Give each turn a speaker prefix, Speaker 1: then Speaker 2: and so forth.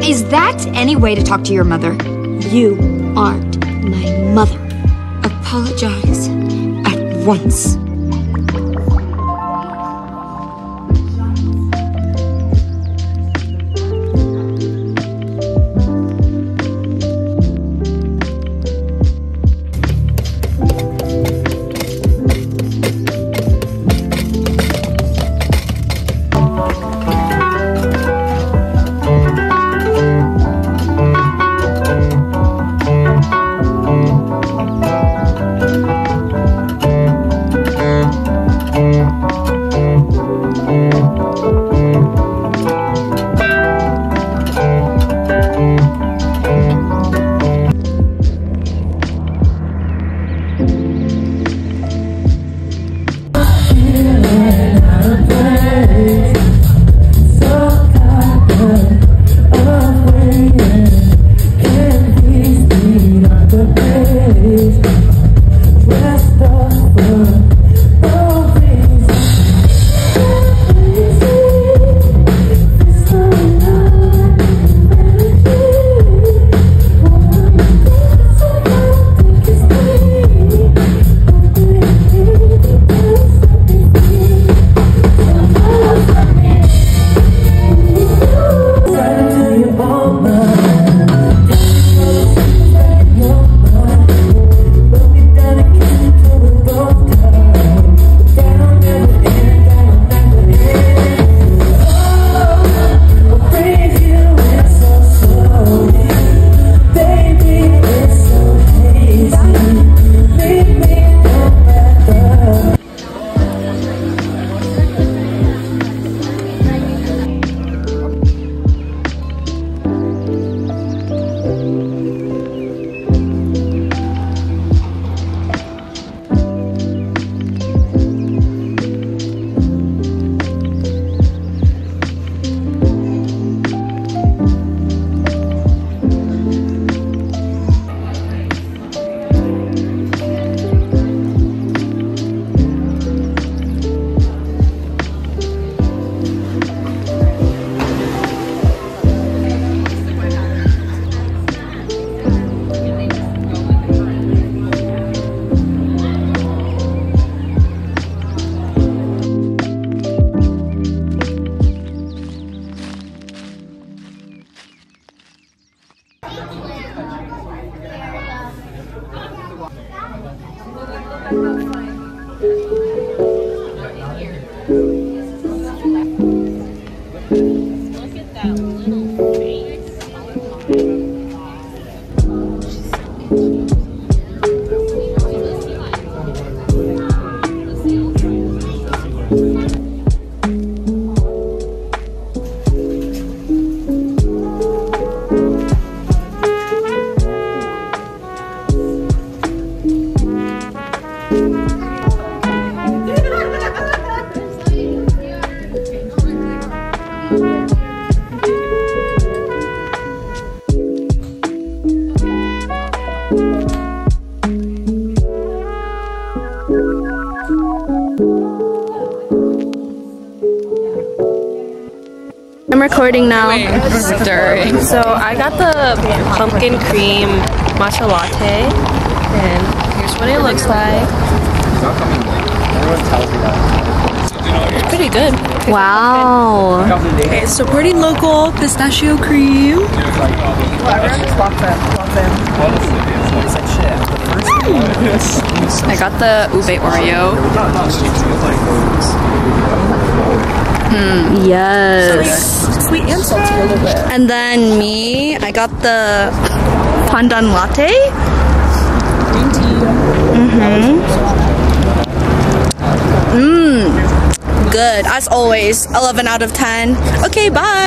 Speaker 1: Is that any way to talk to your mother?
Speaker 2: You aren't my mother.
Speaker 1: Apologize at once.
Speaker 2: I'm recording now.
Speaker 3: Stirring. So I got the pumpkin cream matcha latte, and here's what it looks like. It's pretty good.
Speaker 2: Wow.
Speaker 3: Okay, so pretty local pistachio cream. I got the ube Oreo.
Speaker 2: Yes.
Speaker 3: Sweet and salty a little bit.
Speaker 2: And then me, I got the pandan latte.
Speaker 3: Green tea.
Speaker 2: Good, as always. 11 out of 10. Okay, bye.